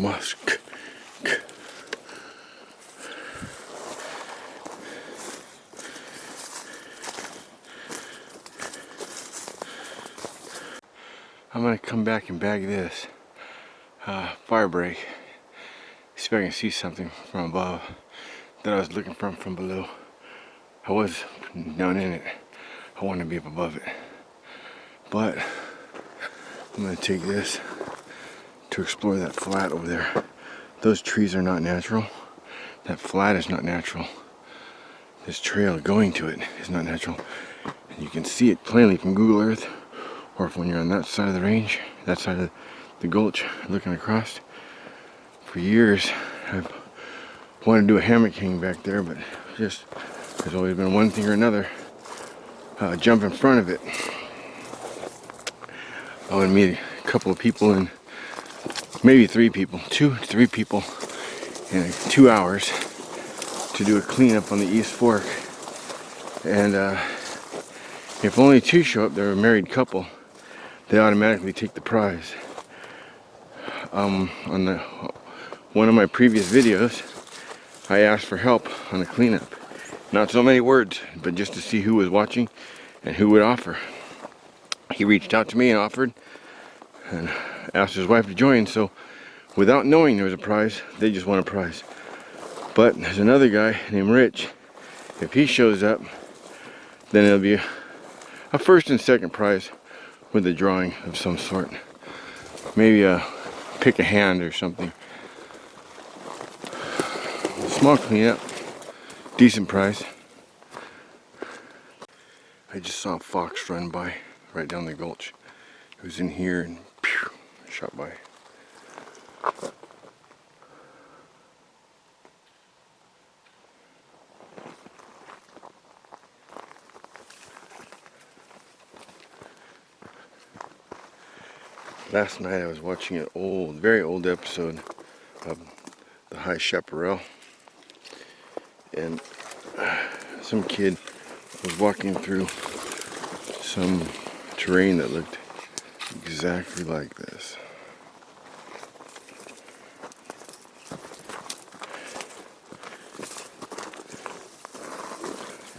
musk. I'm gonna come back and bag this fire break. See if I can see something from above that I was looking from below. I was down in it. I want to be up above it. But I'm gonna take this to explore that flat over there. Those trees are not natural. That flat is not natural. This trail going to it is not natural. And you can see it plainly from Google Earth, or if when you're on that side of the range, that side of the gulch, looking across. For years, I've wanted to do a hammock hang back there, but just there's always been one thing or another jump in front of it. I want to meet a couple of people in, maybe 3 people, 2 to 3 people in 2 hours to do a cleanup on the East Fork. And if only 2 show up, they're a married couple, they automatically take the prize. On one of my previous videos, I asked for help on the cleanup. Not so many words, but just to see who was watching and who would offer. He reached out to me and offered and asked his wife to join, so without knowing there was a prize, they just won a prize. But there's another guy named Rich. If he shows up, then it'll be a first and second prize with a drawing of some sort. Maybe a pick a hand or something. Small cleanup, decent price. I just saw a fox run by right down the gulch. It was in here and pew, shot by. Last night I was watching an old, very old episode of the PHARRAOH, and some kid was walking through some terrain that looked exactly like this.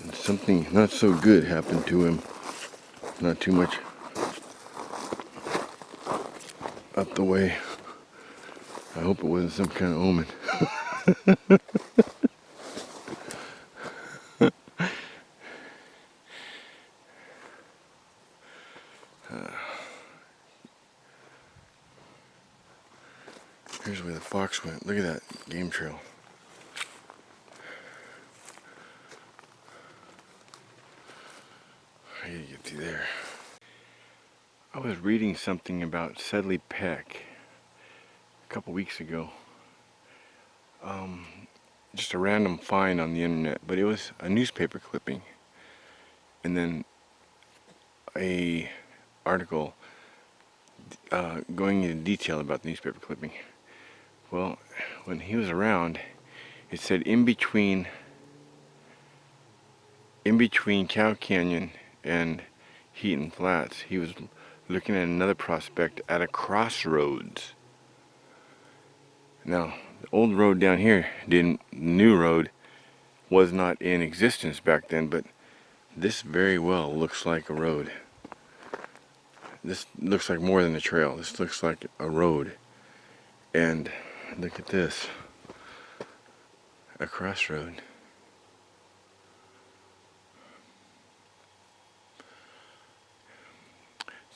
And something not so good happened to him, not too much up the way. I hope it wasn't some kind of omen. Here's where the fox went. Look at that game trail. I gotta get through there. I was reading something about Sedley Peck a couple weeks ago. Just a random find on the internet, but it was a newspaper clipping, and then a article going into detail about the newspaper clipping. Well, when he was around, it said in between Cow Canyon and Heaton Flats, he was looking at another prospect at a crossroads. Now, the old road down here, the new road, was not in existence back then, but this very well looks like a road. This looks like more than a trail. This looks like a road. And look at this, a crossroad.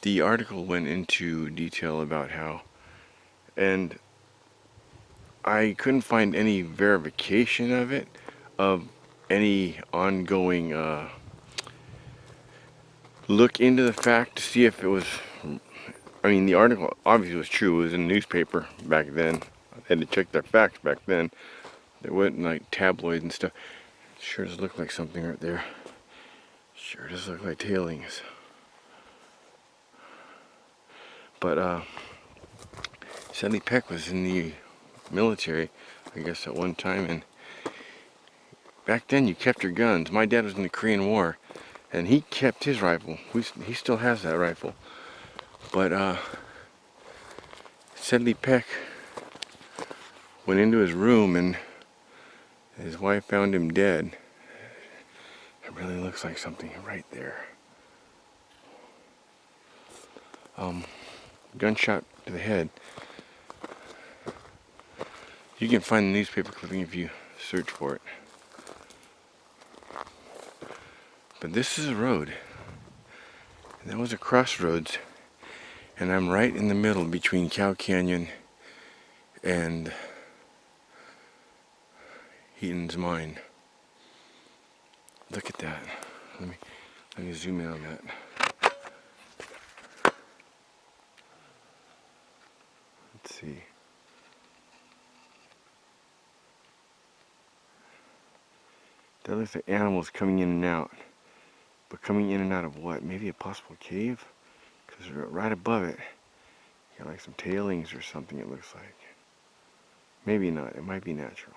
The article went into detail about how, and I couldn't find any verification of it, of any ongoing look into the fact to see if it was, I mean, the article obviously was true. It was in the newspaper back then. I had to check their facts back then. There wasn't like tabloids and stuff. Sure does look like something right there. Sure does look like tailings. But Sedley Peck was in the military, I guess, at one time, and back then you kept your guns. My dad was in the Korean War, and he kept his rifle. He still has that rifle. But Sedley Peck went into his room and his wife found him dead. It really looks like something right there. Gunshot to the head. You can find the newspaper clipping if you search for it. But this is a road. And that was a crossroads. And I'm right in the middle between Cow Canyon and Heaton's Mine. Look at that. Let me zoom in on that. Let's see. That looks like animals coming in and out. But coming in and out of what? Maybe a possible cave? Because right above it, you got like some tailings or something, it looks like. Maybe not. It might be natural.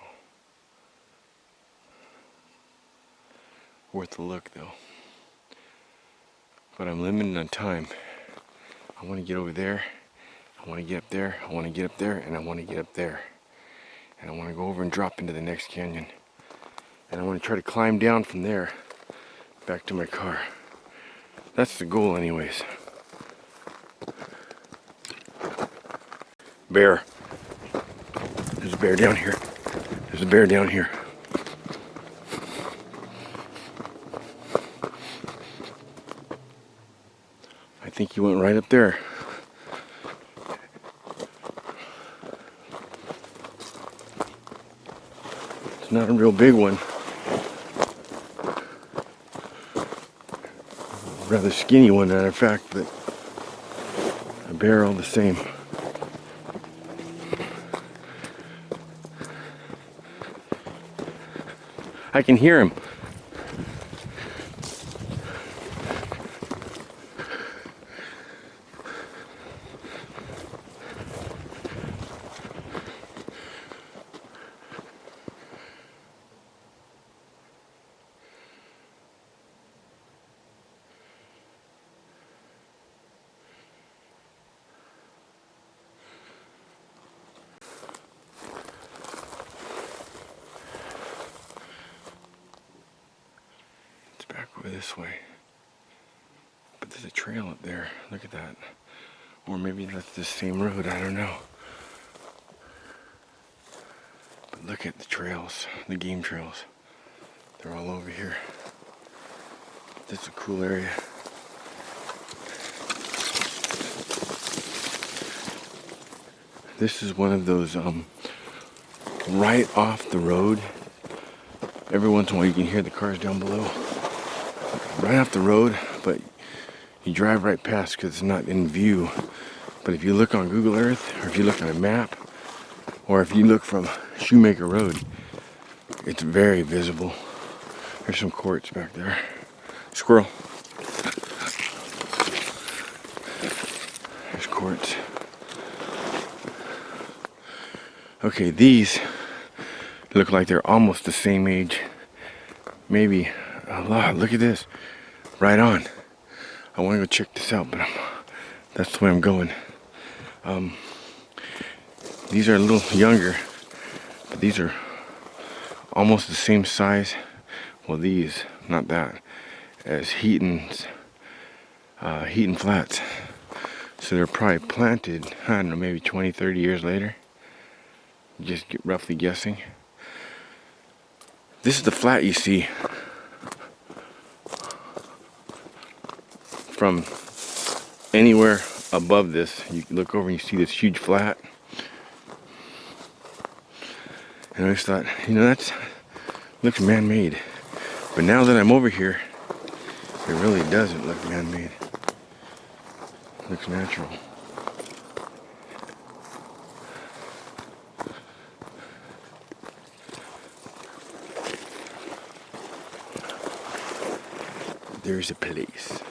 Worth a look though. But I'm limited on time. I want to get over there. I want to get up there. I want to get up there. And I want to get up there. And I want to go over and drop into the next canyon. And I want to try to climb down from there back to my car. That's the goal anyways. Bear. There's a bear down here. There's a bear down here. I think he went right up there. It's not a real big one. Rather skinny one, matter of fact, but a bear all the same. I can hear him. Over this way, but there's a trail up there. Look at that. Or maybe that's the same road, I don't know. But look at the trails, the game trails. They're all over here. This is a cool area. This is one of those right off the road. Every once in a while you can hear the cars down below. Right off the road, but you drive right past because it's not in view. But if you look on Google Earth, or if you look on a map, or if you look from Shoemaker Road, it's very visible. There's some quartz back there. Squirrel. There's quartz. Okay, these look like they're almost the same age. Maybe a lot. Look at this. Right on. I want to go check this out, but that's the way I'm going. These are a little younger, but these are almost the same size. Well, these, not that, as Heaton Flats. So they're probably planted, I don't know, maybe 20, 30 years later. Just roughly guessing. This is the flat you see from anywhere above this. You look over and you see this huge flat. And I just thought, you know, that looks man-made. But now that I'm over here, it really doesn't look man-made. It looks natural. There's a place.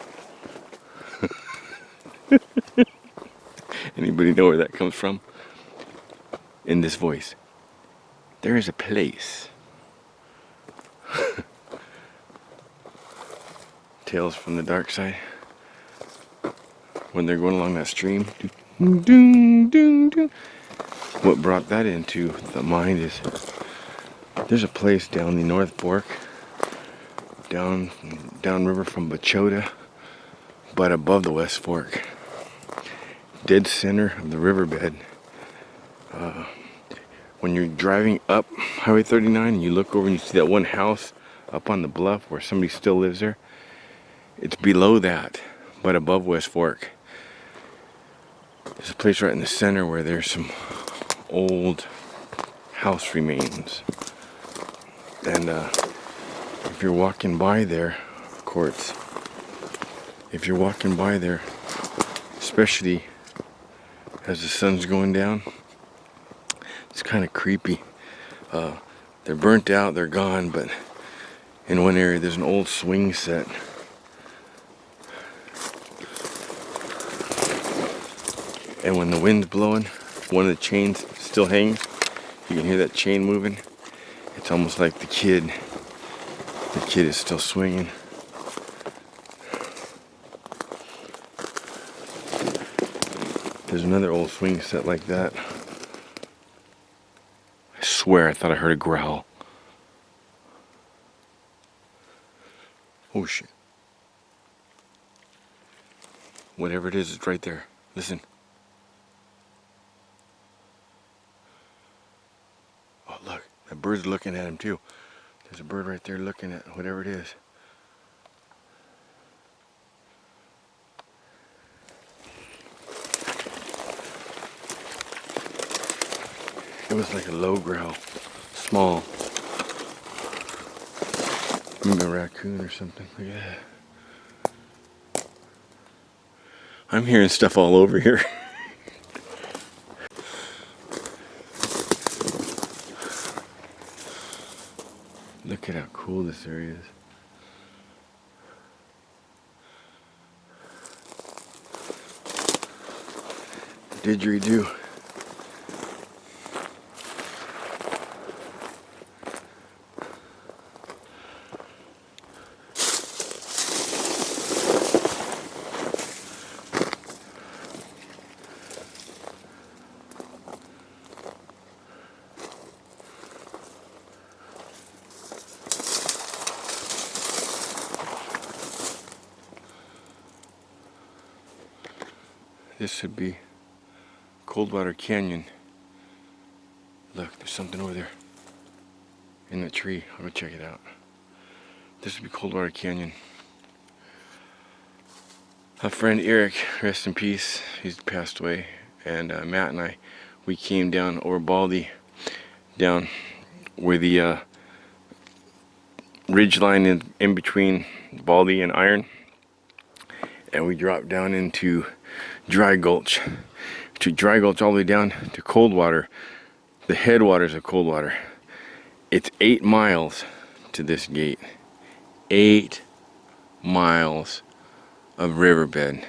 Anybody know where that comes from? In this voice. There is a place. Tales from the Dark Side. When they're going along that stream. Doom, doom, doom. what brought that into the mind is there's a place down the North Fork, down river from Bachota, but above the West Fork, dead center of the riverbed. When you're driving up Highway 39 and you look over and you see that one house up on the bluff where somebody still lives there, it's below that, but above West Fork. There's a place right in the center where there's some old house remains. And if you're walking by there, Courts, if you're walking by there, especially as the sun's going down, it's kind of creepy. They're burnt out, they're gone, but in one area there's an old swing set. And when the wind's blowing, one of the chains still hangs. You can hear that chain moving. It's almost like the kid is still swinging. There's another old swing set like that. I swear I thought I heard a growl. Oh shit. Whatever it is, it's right there. Listen. Oh look, that bird's looking at him too. There's a bird right there looking at whatever it is. It was like a low growl, small. Maybe a raccoon or something. Look at that. I'm hearing stuff all over here. Look at how cool this area is. Didgeridoo. This should be Coldwater Canyon. Look, there's something over there in the tree. I'll go check it out. This would be Coldwater Canyon. A friend Eric, rest in peace, he's passed away, and Matt and I, we came down over Baldy, down where the ridge line is in between Baldy and Iron, and we dropped down into Dry Gulch, to Dry Gulch all the way down to Coldwater, the headwaters of Coldwater. It's 8 miles to this gate. 8 miles of riverbed.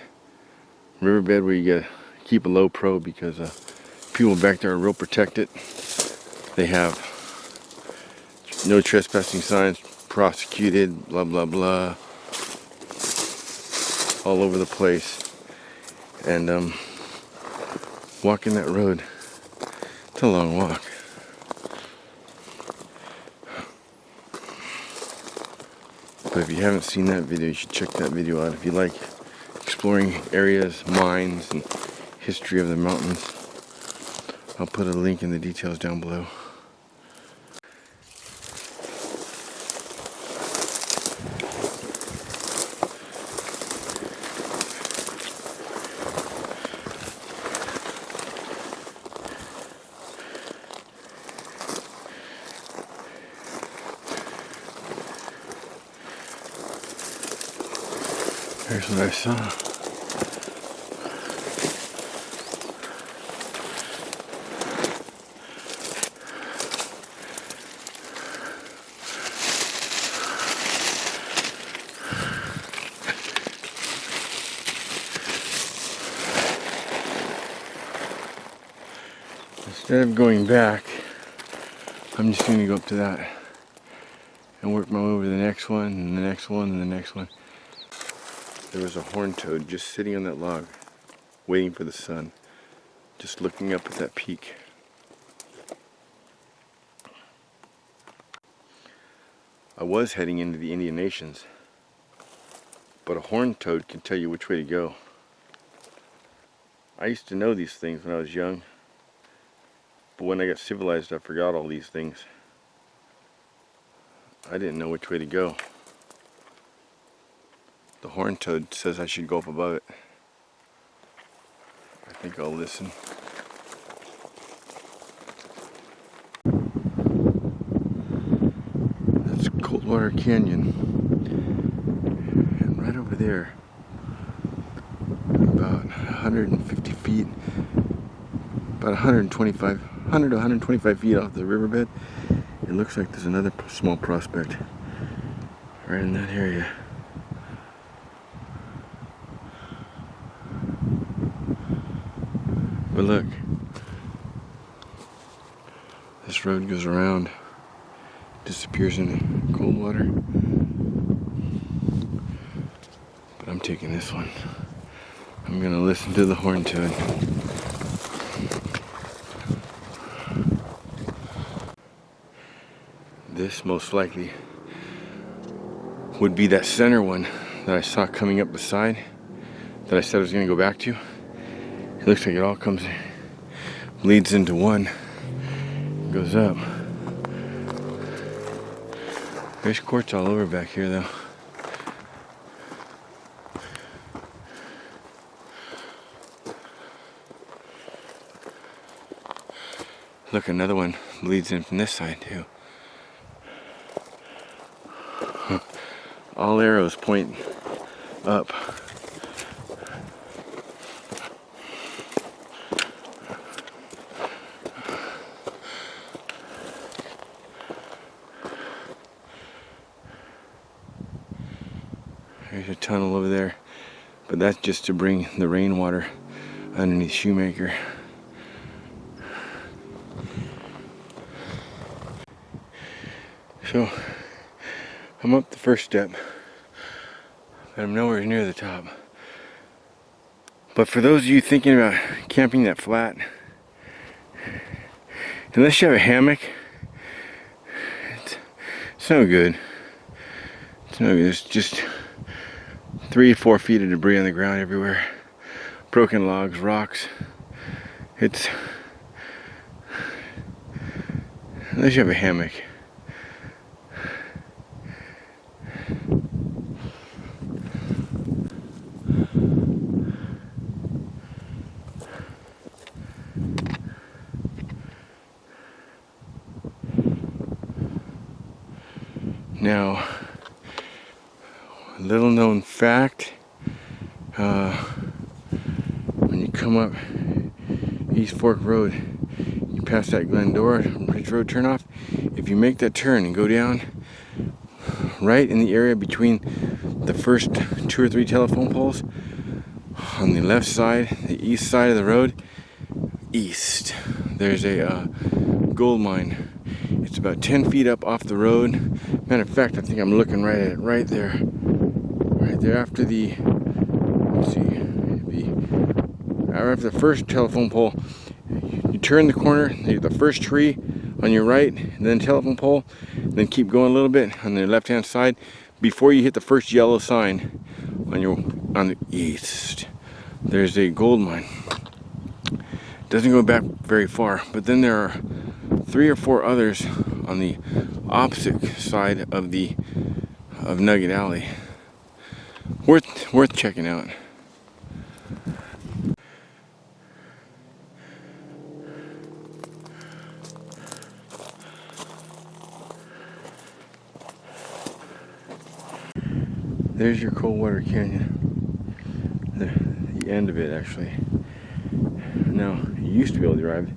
Riverbed where you gotta keep a low pro because people back there are real protected. They have no trespassing signs, prosecuted, blah blah blah, all over the place. And walking that road, it's a long walk. But if you haven't seen that video, you should check that video out. If you like exploring areas, mines, and history of the mountains, I'll put a link in the details down below. Here's what I saw. Instead of going back, I'm just going to go up to that and work my way over to the next one, and the next one, and the next one. There was a horned toad just sitting on that log, waiting for the sun, just looking up at that peak. I was heading into the Indian Nations, but a horned toad can tell you which way to go. I used to know these things when I was young, but when I got civilized I forgot all these things. I didn't know which way to go. The horned toad says I should go up above it. I think I'll listen. That's Coldwater Canyon. And right over there, about 150 feet, about 100 to 125 feet off the riverbed, it looks like there's another small prospect right in that area. But look, this road goes around, disappears into Coldwater. But I'm taking this one. I'm gonna listen to the horned toad. This most likely would be that center one that I saw coming up the side that I said I was gonna go back to. It looks like it all bleeds into one, goes up. There's quartz all over back here though. Look, another one bleeds in from this side too. All arrows point up. There's a tunnel over there, but that's just to bring the rainwater underneath Shoemaker. So I'm up the first step, but I'm nowhere near the top. But for those of you thinking about camping that flat, unless you have a hammock, it's no good. It's no good. It's just 3 to 4 feet of debris on the ground everywhere. Broken logs, rocks. It's, unless you have a hammock. Now, a little known fact, when you come up East Fork Road, you pass that Glendora Ridge Road turnoff. If you make that turn and go down right in the area between the first 2 or 3 telephone poles, on the left side, the east side of the road, east, there's a gold mine. It's about 10 feet up off the road. Matter of fact, I think I'm looking right at it, right there after the, let's see, after the first telephone pole. You turn the corner, the first tree on your right, and then telephone pole, then keep going a little bit on the left hand side before you hit the first yellow sign on the east. There's a gold mine. Doesn't go back very far, but then there are 3 or 4 others on the opposite side of Nugget Alley. Worth checking out. There's your Coldwater Canyon. The end of it, actually. Now, you used to be able to drive.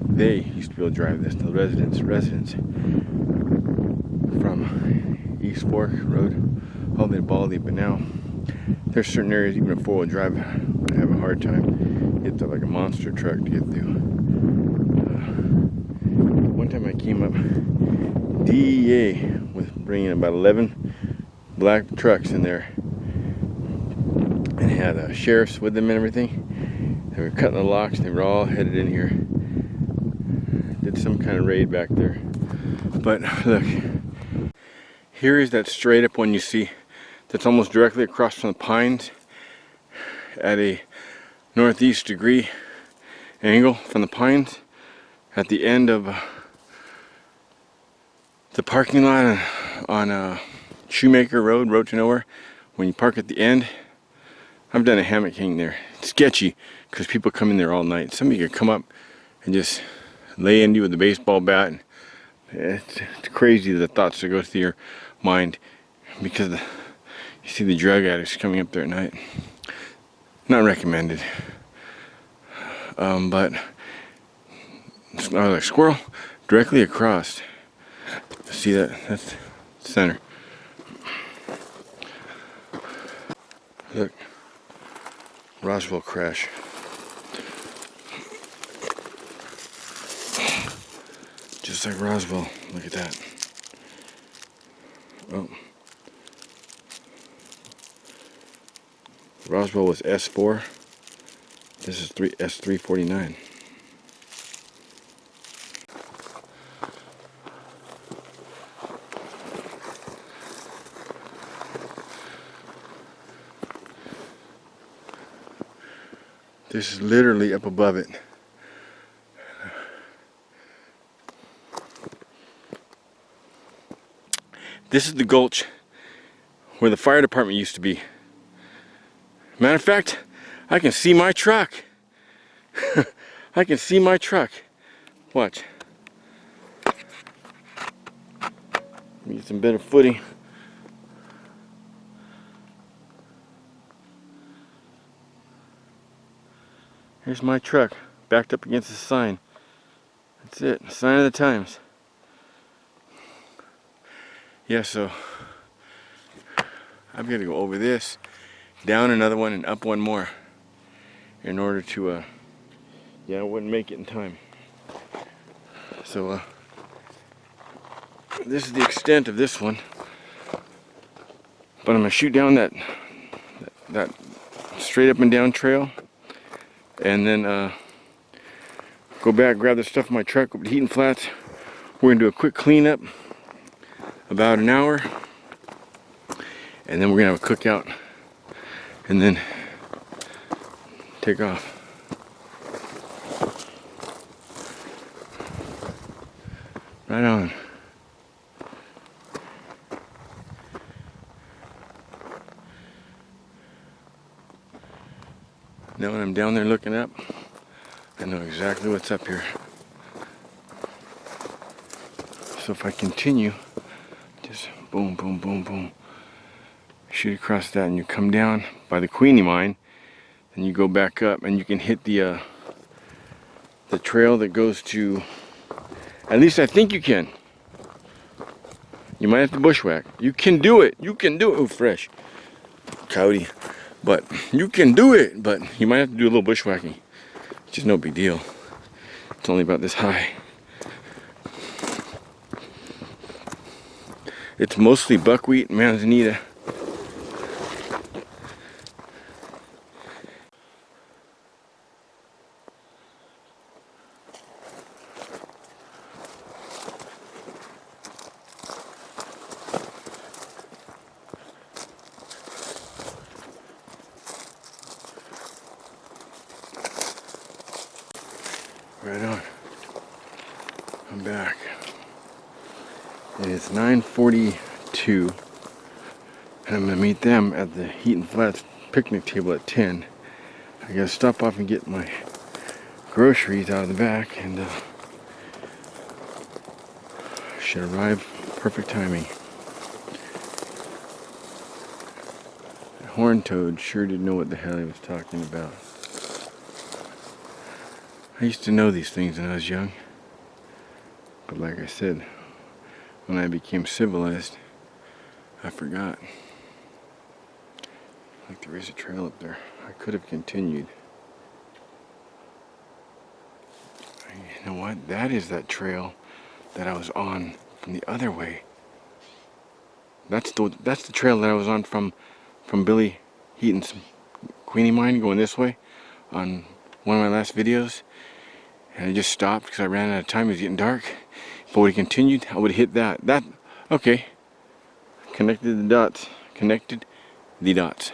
They used to be able to drive this. The residents from East Fork Road all the way to Baldy, but now there's certain areas even a 4-wheel drive would have a hard time. You have to have like a monster truck to get through. One time I came up, DEA was bringing about 11 black trucks in there, and had sheriffs with them and everything. They were cutting the locks. They were all headed in here. Did some kind of raid back there. But look, Here is that straight up one you see that's almost directly across from the pines at a northeast degree angle from the pines at the end of the parking lot on Shoemaker Road, Road to Nowhere. When you park at the end, I've done a hammock hang there. It's sketchy because people come in there all night. Somebody could come up and just lay into you with a baseball bat. And it's crazy the thoughts that go through your mind because you see the drug addicts coming up there at night. Not recommended. But a squirrel directly across. See that? That's center. Look, Roswell crash. Just like Roswell. Look at that. Oh. Roswell was S4. This is S349. This is literally up above it. This is the gulch where the fire department used to be. Matter of fact, I can see my truck. I can see my truck. Watch. Let me get some better footing. Here's my truck backed up against the sign. That's it, sign of the times. Yeah, so I've got to go over this, down another one, and up one more in order to, yeah, I wouldn't make it in time. So, this is the extent of this one. But I'm going to shoot down that straight up and down trail. And then go back, grab the stuff in my truck, go to Heaton Flats. We're going to do a quick cleanup, about an hour. And then we're going to have a cookout. And then take off. Right on. Now when I'm down there looking up, I know exactly what's up here. So if I continue, just boom, boom, boom, boom, shoot across that, and you come down by the Queenie Mine, and you go back up, and you can hit the trail that goes to, at least I think you can. You might have to bushwhack. You can do it. You can do it. Oh, fresh. Coyote. But you can do it, but you might have to do a little bushwhacking. Which is no big deal. It's only about this high. It's mostly buckwheat and manzanita. Right on. I'm back. And it's 9:42. And I'm gonna meet them at the Heaton Flats picnic table at 10. I gotta stop off and get my groceries out of the back, and should arrive perfect timing. The horned toad sure didn't know what the hell he was talking about. I used to know these things when I was young, but like I said, when I became civilized, I forgot. Like there is a trail up there. I could have continued. You know what? That is that trail that I was on from the other way. That's the trail that I was on from Billy Heaton's Queenie Mine going this way on one of my last videos. And I just stopped because I ran out of time. It was getting dark. If I would have continued, I would have hit that. Okay. connected the dots. Connected the dots.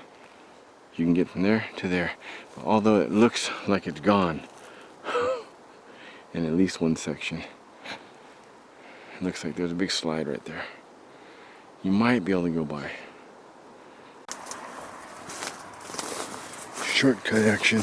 You can get from there to there. Although it looks like it's gone in at least one section. It looks like there's a big slide right there. You might be able to go by. Shortcut action.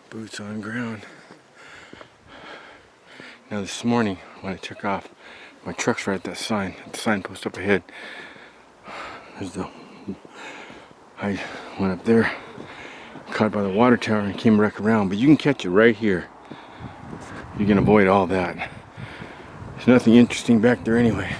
Boots on ground. Now this morning when I took off, my truck's right at that sign, at the signpost up ahead. I went up there, caught by the water tower and came back around, but you can catch it right here. You can avoid all that. There's nothing interesting back there anyway.